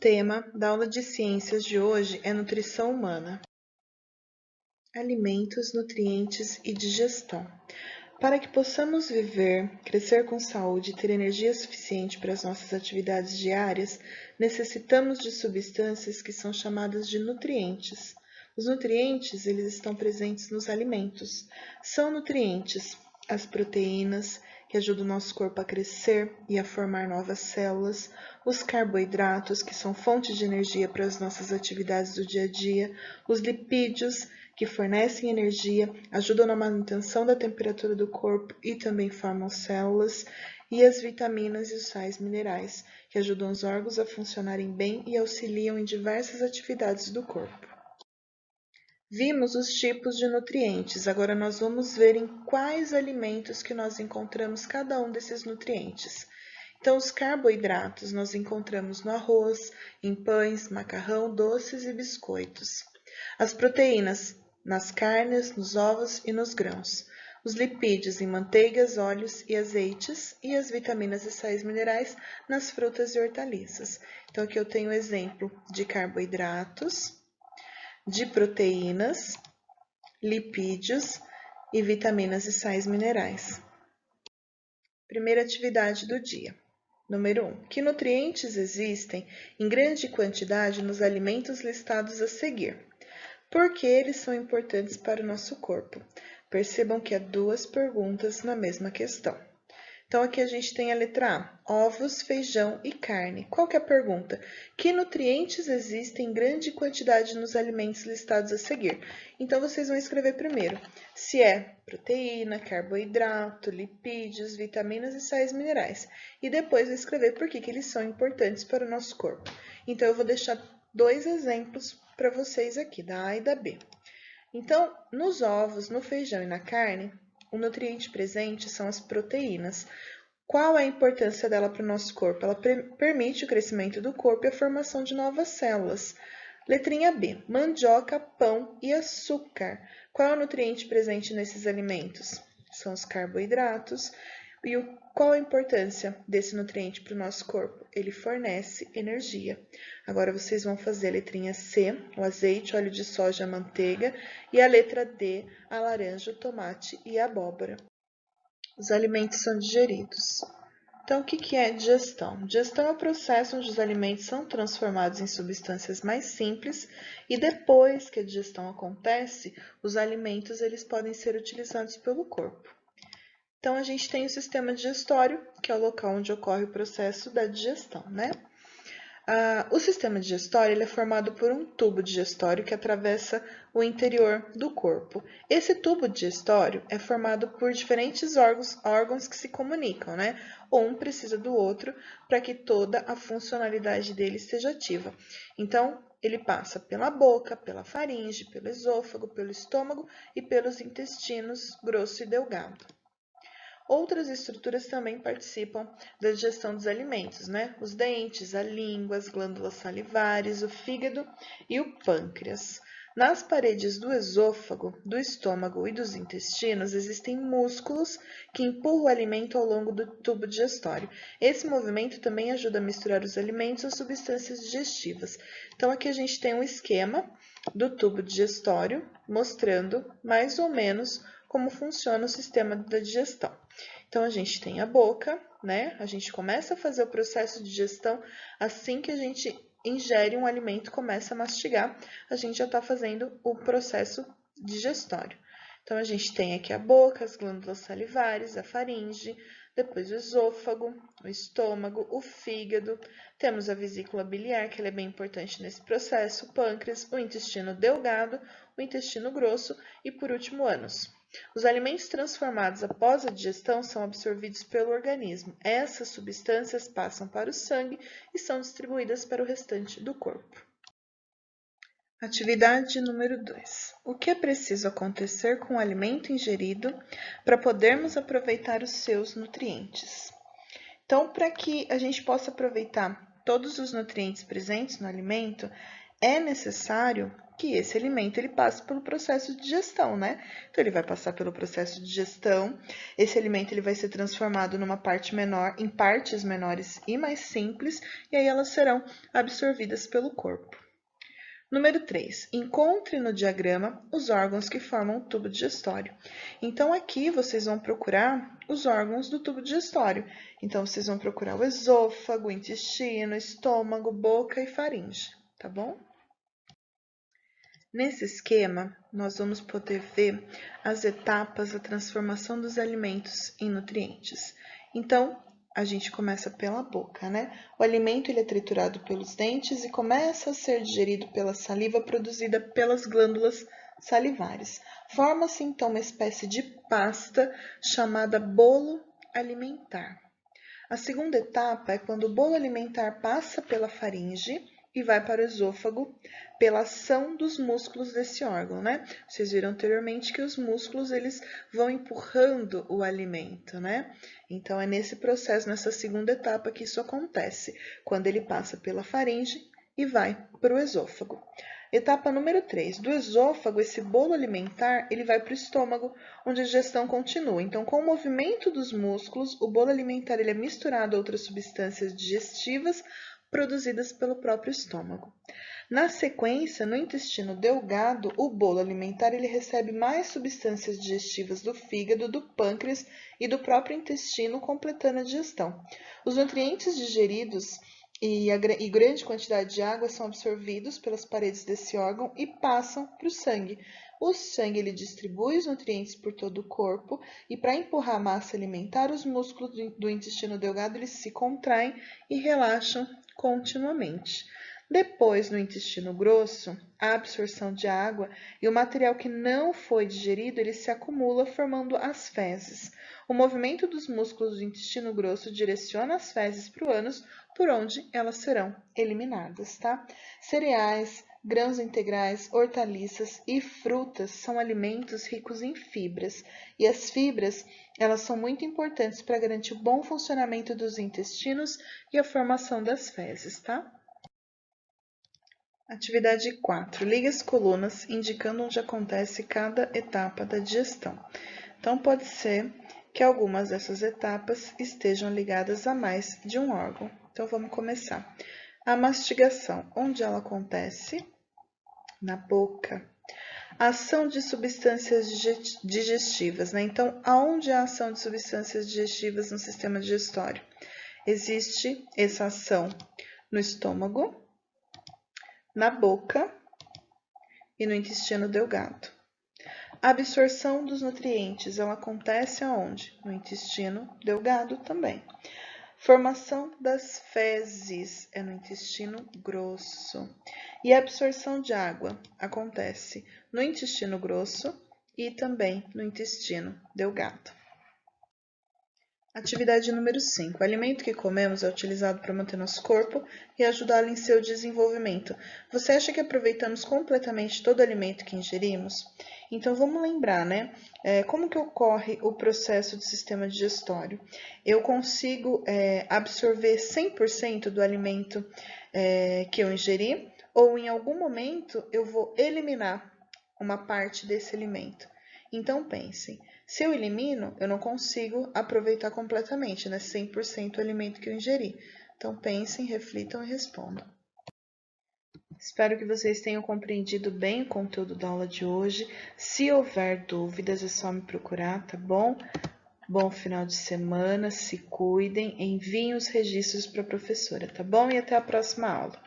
tema da aula de ciências de hoje é nutrição humana. Alimentos, nutrientes e digestão. Para que possamos viver, crescer com saúde e ter energia suficiente para as nossas atividades diárias, necessitamos de substâncias que são chamadas de nutrientes. Os nutrientes, eles estão presentes nos alimentos. São nutrientes as proteínas, que ajudam o nosso corpo a crescer e a formar novas células, os carboidratos, que são fontes de energia para as nossas atividades do dia a dia, os lipídios, que fornecem energia, ajudam na manutenção da temperatura do corpo e também formam células, e as vitaminas e os sais minerais, que ajudam os órgãos a funcionarem bem e auxiliam em diversas atividades do corpo. Vimos os tipos de nutrientes, agora nós vamos ver em quais alimentos que nós encontramos cada um desses nutrientes. Então, os carboidratos nós encontramos no arroz, em pães, macarrão, doces e biscoitos. As proteínas nas carnes, nos ovos e nos grãos. Os lipídios em manteigas, óleos e azeites, e as vitaminas e sais minerais nas frutas e hortaliças. Então, aqui eu tenho exemplo de carboidratos, de proteínas, lipídios e vitaminas e sais minerais. Primeira atividade do dia. Número 1. Que nutrientes existem em grande quantidade nos alimentos listados a seguir? Por que eles são importantes para o nosso corpo? Percebam que há duas perguntas na mesma questão. Então, aqui a gente tem a letra A, ovos, feijão e carne. Qual que é a pergunta? Que nutrientes existem em grande quantidade nos alimentos listados a seguir? Então, vocês vão escrever primeiro se é proteína, carboidrato, lipídios, vitaminas e sais minerais. E depois vou escrever por que eles são importantes para o nosso corpo. Então, eu vou deixar dois exemplos para vocês aqui, da A e da B. Então, nos ovos, no feijão e na carne, o nutriente presente são as proteínas. Qual é a importância dela para o nosso corpo? Ela permite o crescimento do corpo e a formação de novas células. Letrinha B, mandioca, pão e açúcar. Qual é o nutriente presente nesses alimentos? São os carboidratos. E qual a importância desse nutriente para o nosso corpo? Ele fornece energia. Agora vocês vão fazer a letrinha C, o azeite, óleo de soja, manteiga, e a letra D, a laranja, o tomate e a abóbora. Os alimentos são digeridos. Então, o que é digestão? Digestão é o processo onde os alimentos são transformados em substâncias mais simples e depois que a digestão acontece, os alimentos eles podem ser utilizados pelo corpo. Então, a gente tem o sistema digestório, que é o local onde ocorre o processo da digestão, né? O sistema digestório ele é formado por um tubo digestório que atravessa o interior do corpo. Esse tubo digestório é formado por diferentes órgãos que se comunicam, né? Um precisa do outro para que toda a funcionalidade dele esteja ativa. Então, ele passa pela boca, pela faringe, pelo esôfago, pelo estômago e pelos intestinos grosso e delgado. Outras estruturas também participam da digestão dos alimentos, né? Os dentes, a língua, as glândulas salivares, o fígado e o pâncreas. Nas paredes do esôfago, do estômago e dos intestinos existem músculos que empurram o alimento ao longo do tubo digestório. Esse movimento também ajuda a misturar os alimentos às substâncias digestivas. Então, aqui a gente tem um esquema do tubo digestório mostrando mais ou menos como funciona o sistema da digestão. Então, a gente tem a boca, né? A gente começa a fazer o processo de digestão assim que a gente ingere um alimento, começa a mastigar, a gente já está fazendo o processo digestório. Então, a gente tem aqui a boca, as glândulas salivares, a faringe, depois o esôfago, o estômago, o fígado, temos a vesícula biliar, que ela é bem importante nesse processo, o pâncreas, o intestino delgado, o intestino grosso e, por último, o ânus. Os alimentos transformados após a digestão são absorvidos pelo organismo. Essas substâncias passam para o sangue e são distribuídas para o restante do corpo. Atividade número 2. O que é preciso acontecer com o alimento ingerido para podermos aproveitar os seus nutrientes? Então, para que a gente possa aproveitar todos os nutrientes presentes no alimento, é necessário que esse alimento ele passe pelo processo de digestão, né? Então ele vai passar pelo processo de digestão. Esse alimento ele vai ser transformado numa parte menor, em partes menores e mais simples, e aí elas serão absorvidas pelo corpo. Número 3. Encontre no diagrama os órgãos que formam o tubo digestório. Então, aqui vocês vão procurar os órgãos do tubo digestório. Então, vocês vão procurar o esôfago, o intestino, estômago, boca e faringe, tá bom? Nesse esquema, nós vamos poder ver as etapas da transformação dos alimentos em nutrientes. Então, a gente começa pela boca, né? O alimento ele é triturado pelos dentes e começa a ser digerido pela saliva produzida pelas glândulas salivares. Forma-se então uma espécie de pasta chamada bolo alimentar. A segunda etapa é quando o bolo alimentar passa pela faringe e vai para o esôfago pela ação dos músculos desse órgão, né? Vocês viram anteriormente que os músculos eles vão empurrando o alimento, né? Então é nesse processo, nessa segunda etapa que isso acontece, quando ele passa pela faringe e vai para o esôfago. Etapa número 3. Do esôfago, esse bolo alimentar, ele vai para o estômago, onde a digestão continua. Então, com o movimento dos músculos, o bolo alimentar ele é misturado a outras substâncias digestivas produzidas pelo próprio estômago. Na sequência, no intestino delgado, o bolo alimentar ele recebe mais substâncias digestivas do fígado, do pâncreas e do próprio intestino, completando a digestão. Os nutrientes digeridos e grande quantidade de água são absorvidos pelas paredes desse órgão e passam para o sangue. O sangue ele distribui os nutrientes por todo o corpo e para empurrar a massa alimentar, os músculos do intestino delgado eles se contraem e relaxam continuamente. Depois, no intestino grosso, a absorção de água e o material que não foi digerido, ele se acumula formando as fezes. O movimento dos músculos do intestino grosso direciona as fezes para o ânus, por onde elas serão eliminadas, tá? Cereais, grãos integrais, hortaliças e frutas são alimentos ricos em fibras. E as fibras, elas são muito importantes para garantir o bom funcionamento dos intestinos e a formação das fezes, tá? Atividade 4. Ligue as colunas indicando onde acontece cada etapa da digestão. Então, pode ser que algumas dessas etapas estejam ligadas a mais de um órgão. Então, vamos começar. A mastigação, onde ela acontece? Na boca. A ação de substâncias digestivas, né? Então, aonde há ação de substâncias digestivas no sistema digestório? Existe essa ação no estômago, na boca e no intestino delgado. A absorção dos nutrientes, ela acontece aonde? No intestino delgado também. Formação das fezes é no intestino grosso. E a absorção de água acontece no intestino grosso e também no intestino delgado. Atividade número 5. O alimento que comemos é utilizado para manter nosso corpo e ajudá-lo em seu desenvolvimento. Você acha que aproveitamos completamente todo o alimento que ingerimos? Então, vamos lembrar, né? Como que ocorre o processo do sistema digestório? Eu consigo absorver 100% do alimento que eu ingeri ou em algum momento eu vou eliminar uma parte desse alimento? Então, pensem. Se eu elimino, eu não consigo aproveitar completamente, né? 100% o alimento que eu ingeri. Então, pensem, reflitam e respondam. Espero que vocês tenham compreendido bem o conteúdo da aula de hoje. Se houver dúvidas, é só me procurar, tá bom? Bom final de semana, se cuidem, enviem os registros para a professora, tá bom? E até a próxima aula.